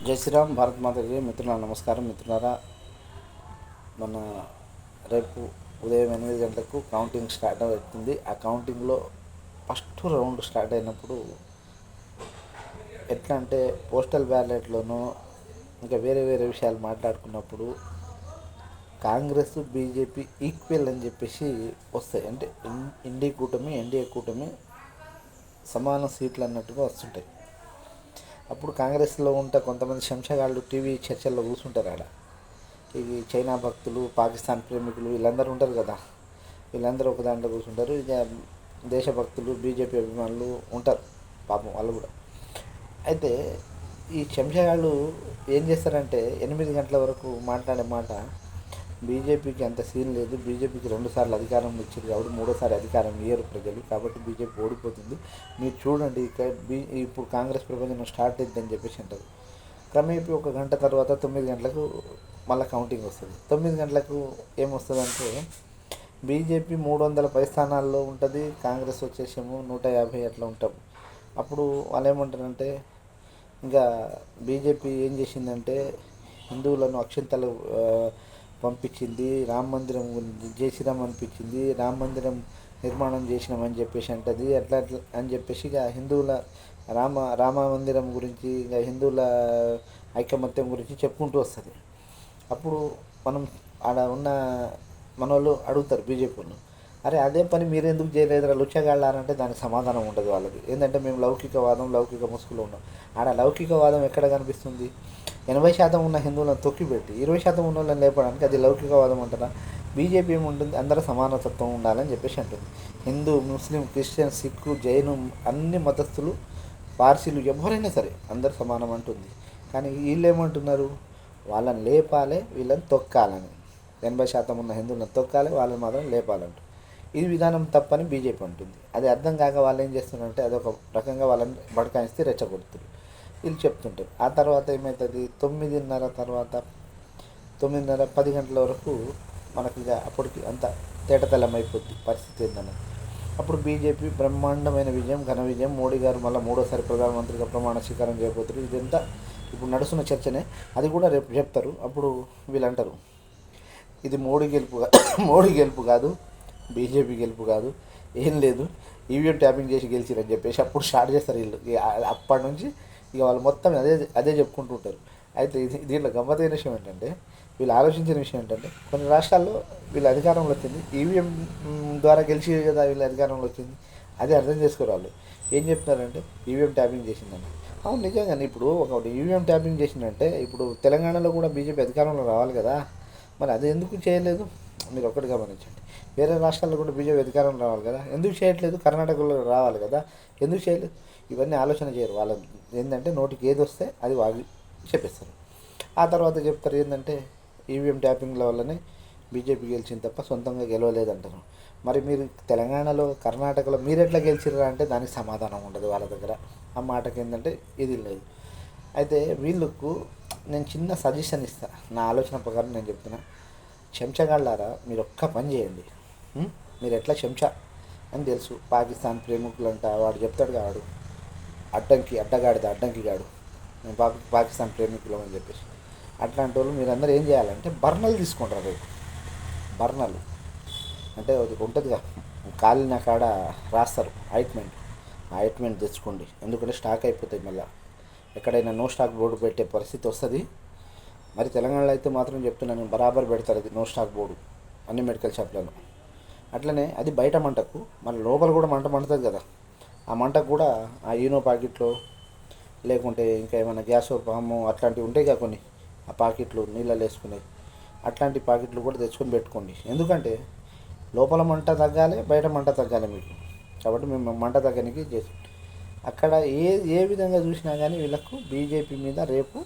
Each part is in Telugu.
జై శ్రీరామ్. భారత్ మాతకి మిత్రుల నమస్కారం. మిత్రులారా, మన రేపు ఉదయం 8 గంటలకు కౌంటింగ్ స్టార్ట్ అవుతుంది. ఆ కౌంటింగ్లో ఫస్ట్ రౌండ్ స్టార్ట్ అయినప్పుడు ఎట్లా అంటే పోస్టల్ బ్యాలెట్లోనూ ఇంకా వేరే వేరే విషయాలు మాట్లాడుకున్నప్పుడు కాంగ్రెస్ బీజేపీ ఈక్వల్ అని చెప్పేసి వస్తాయి. అంటే ఎన్డీఏ కూటమి సమాన సీట్లు అన్నట్టుగా వస్తుంటాయి. అప్పుడు కాంగ్రెస్లో ఉంటే కొంతమంది శంషగాళ్ళు టీవీ చర్చల్లో కూర్చుంటారు. ఆడ ఇవి చైనా భక్తులు, పాకిస్తాన్ ప్రేమికులు వీళ్ళందరూ ఉంటారు కదా, వీళ్ళందరూ ఒక దాంట్లో కూర్చుంటారు. ఇక దేశభక్తులు, బీజేపీ అభిమానులు ఉంటారు, పాపం వాళ్ళు కూడా. అయితే ఈ శంషగాళ్ళు ఏం చేస్తారంటే 8 గంటల వరకు మాట్లాడే మాట, బీజేపీకి అంత సీన్ లేదు, బీజేపీకి 2 సార్లు అధికారం ఇచ్చారు కాబట్టి 3వ సారి అధికారం ఇయ్యరు ప్రజలు, కాబట్టి బీజేపీ ఓడిపోతుంది, మీరు చూడండి ఇప్పుడు కాంగ్రెస్ ప్రపంచం స్టార్ట్ అయిందని చెప్పేసి అంటారు. క్రమేపీ 1 గంట తర్వాత 9 గంటలకు మళ్ళీ కౌంటింగ్ వస్తుంది. 9 గంటలకు ఏమొస్తుందంటే బీజేపీ 300 పై స్థానాల్లో ఉంటుంది, కాంగ్రెస్ వచ్చేసేమో 150 అట్లా ఉంటాం. అప్పుడు వాళ్ళు ఏమంటారంటే, ఇంకా బీజేపీ ఏం చేసిందంటే హిందువులను అక్షింతలు పంపించింది, రామ మందిరం జై శ్రీరామ్ అనిపించింది, రామ మందిరం నిర్మాణం చేసినామని చెప్పేసి అంటది. అట్లా అట్లా అని చెప్పేసి ఇక హిందువుల రామ మందిరం గురించి, ఇక హిందువుల ఐకమత్యం గురించి చెప్పుకుంటూ వస్తుంది. అప్పుడు మనం ఆడ ఉన్న మన వాళ్ళు అడుగుతారు బీజేపీ వాళ్ళు, అరే అదే పని మీరు ఎందుకు చేయలేదురా లుచ్చగాళ్ళారంటే దానికి సమాధానం ఉండదు వాళ్ళకి. ఏంటంటే మేము లౌకిక ముసుగులో ఉన్నాం. ఆడ లౌకికవాదం ఎక్కడ కనిపిస్తుంది? 80% ఉన్న హిందువులను తొక్కిపెట్టి 20% ఉన్న వాళ్ళని లేపడానికి అది లౌకికవాదం అంటారా? బీజేపీ ఏముంటుంది, అందరూ సమానతత్వం ఉండాలని చెప్పేసి అంటుంది. హిందూ, ముస్లిం, క్రిస్టియన్, సిక్కు, జైను అన్ని మతస్థులు, పార్సీలు ఎవరైనా సరే అందరు సమానం అంటుంది. కానీ వీళ్ళు ఏమంటున్నారు, వాళ్ళని లేపాలి, వీళ్ళని తొక్కాలని. 80% ఉన్న హిందువులను తొక్కాలి, వాళ్ళని మాత్రం లేపాలంటారు. ఈ విధానం తప్పని బీజేపీ అంటుంది. అది అర్థం కాక వాళ్ళు ఏం చేస్తున్నారంటే అదొక రకంగా వాళ్ళని బడకాయిస్తే రెచ్చగొడుతుంది. వీళ్ళు చెప్తుంటారు. ఆ తర్వాత ఏమవుతుంది, 9:30 తర్వాత 9:30 10 గంటల వరకు మనకి ఇక అప్పటికి అంత తేటతెల్లం అయిపోద్ది పరిస్థితి ఏందన్నది. అప్పుడు బీజేపీ బ్రహ్మాండమైన విజయం, ఘన విజయం, మోడీ గారు మళ్ళీ 3వ సారి ప్రధానమంత్రిగా ప్రమాణ స్వీకారం చేయబోతున్నారు. ఇదంతా ఇప్పుడు నడుస్తున్న చర్చనే, అది కూడా రేపు చెప్తారు. అప్పుడు వీళ్ళు అంటారు, ఇది మోడీ గెలుపు కాదు, బీజేపీ గెలుపు కాదు, ఏం లేదు, ఈవీఎం ట్యాపింగ్ చేసి గెలిచిరని చెప్పేసి అప్పుడు స్టార్ట్ చేస్తారు వీళ్ళు. అప్పటి నుంచి ఇక వాళ్ళు మొత్తం అదే అదే చెప్పుకుంటూ ఉంటారు. అయితే దీంట్లో గమ్మతైన విషయం ఏంటంటే, వీళ్ళు ఆలోచించిన విషయం ఏంటంటే, కొన్ని రాష్ట్రాల్లో వీళ్ళు అధికారంలో వచ్చింది ఈవీఎం ద్వారా గెలిచి కదా వీళ్ళు అధికారంలో వచ్చింది. అదే అర్థం చేసుకోరు వాళ్ళు. ఏం చెప్తున్నారంటే ఈవీఎం ట్యాపింగ్ చేసిందని. అవును నిజంగానే, ఇప్పుడు ఒకటి ఈవీఎం ట్యాపింగ్ చేసిందంటే ఇప్పుడు తెలంగాణలో కూడా బీజేపీ అధికారంలో రావాలి కదా, మరి అది ఎందుకు చేయలేదు? మీరు ఒక్కటి గమనించండి, వేరే రాష్ట్రాల్లో కూడా బీజేపీ అధికారం రావాలి కదా, ఎందుకు చేయట్లేదు? కర్ణాటకలో రావాలి కదా, ఎందుకు చేయలేదు? ఇవన్నీ ఆలోచన చేయరు వాళ్ళు. ఏంటంటే నోటికి ఏది వస్తే అది వాళ్ళు చెప్పేస్తారు. ఆ తర్వాత చెప్తారు ఏంటంటే ఈవీఎం ట్యాపింగ్ల వల్లనే బీజేపీ గెలిచింది తప్ప సొంతంగా గెలవలేదంటారు. మరి మీరు తెలంగాణలో, కర్ణాటకలో మీరు ఎట్లా గెలిచిర్రా అంటే దానికి సమాధానం ఉండదు వాళ్ళ దగ్గర. ఆ మాటకి ఏంటంటే ఇది లేదు. అయితే వీళ్ళకు నేను చిన్న సజెషన్ ఇస్తాను, నా ఆలోచన ప్రకారం నేను చెప్తున్నా. చెంచగాళ్ళారా, మీరు ఒక్క పని చేయండి. మీరు ఎట్లా చెంచా అని తెలుసు, పాకిస్తాన్ ప్రేమికులంట వాడు చెప్తాడు వాడు, అడ్డంకి గాడు, మేము పాకిస్తాన్ ప్రేమికులం అని చెప్పేసి. అట్లాంటి వాళ్ళు మీరందరూ ఏం చేయాలంటే బర్నలు తీసుకుంటారు. రేపు బర్నలు అంటే అది ఉంటుందిగా, కాలిన కాడ రాస్తారు ఆయింట్మెంట్, ఆయింట్మెంట్ తెచ్చుకోండి. ఎందుకంటే స్టాక్ అయిపోతాయి, మళ్ళీ ఎక్కడైనా నో స్టాక్ బోర్డు పెట్టే పరిస్థితి వస్తుంది. మరి తెలంగాణలో అయితే మాత్రం చెప్తున్నాను, బరాబర్ పెడతారు అది నో స్టాక్ బోర్డు అన్ని మెడికల్ షాప్లలో. అట్లనే అది బయట మంటకు, మళ్ళీ లోపల కూడా మండుతుంది కదా, ఆ మంటకు కూడా ఆ ఈనో ప్యాకెట్లో లేకుంటే ఇంకా ఏమైనా గ్యాస్ పాము అట్లాంటివి ఉంటాయి కదా కొన్ని, ఆ ప్యాకెట్లు నీళ్ళలో వేసుకునేవి, అట్లాంటి ప్యాకెట్లు కూడా తెచ్చుకొని పెట్టుకోండి. ఎందుకంటే లోపల మంట తగ్గాలి, బయట మంట తగ్గాలి మీకు. కాబట్టి మేము మంట తగ్గడానికి చేసాం. అక్కడ ఏ ఏ విధంగా చూసినా కానీ వీళ్ళకు బీజేపీ మీద రేపు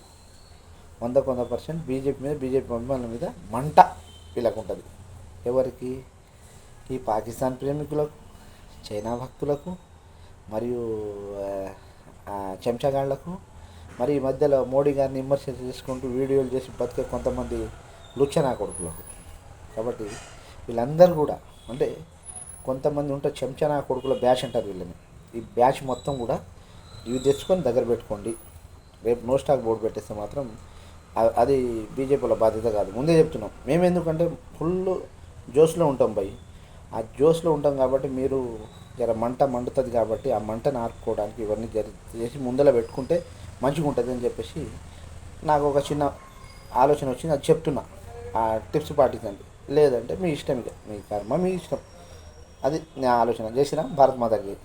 100% బీజేపీ అభిమానుల మీద మంట వీళ్ళకు ఉంటుంది. ఎవరికి? ఈ పాకిస్తాన్ ప్రేమికులకు, చైనా భక్తులకు, మరియు చెంచగాళ్లకు, మరి ఈ మధ్యలో మోడీ గారిని విమర్శ చేసుకుంటూ వీడియోలు చేసి బతికే కొంతమంది లుచ్చనా కొడుకులకు. కాబట్టి వీళ్ళందరూ కూడా అంటే కొంతమంది ఉంటారు చెంచనా కొడుకుల బ్యాచ్ అంటారు వీళ్ళని. ఈ బ్యాచ్ మొత్తం కూడా ఇవి తెచ్చుకొని దగ్గర పెట్టుకోండి. రేపు నో స్టాక్ బోర్డు పెట్టేస్తే మాత్రం అది బీజేపీల బాధ్యత కాదు. ముందే చెప్తున్నాం. మేము ఎందుకంటే ఫుల్ జోష్లో ఉంటాం భయ్. ఆ జోష్లో ఉంటాం కాబట్టి మీరు జర మంట మండుతుంది కాబట్టి ఆ మంటను ఆర్పుకోవడానికి ఇవన్నీ చేసి ముందర పెట్టుకుంటే మంచిగా ఉంటుంది అని చెప్పేసి నాకు ఒక చిన్న ఆలోచన వచ్చింది. అది చెప్తున్నా. ఆ టిప్స్ పాటించండి. లేదంటే మీ ఇష్టం, ఇక మీ కర్మ మీ ఇష్టం. అది నా ఆలోచన. చేసిన భారత్ మాతకి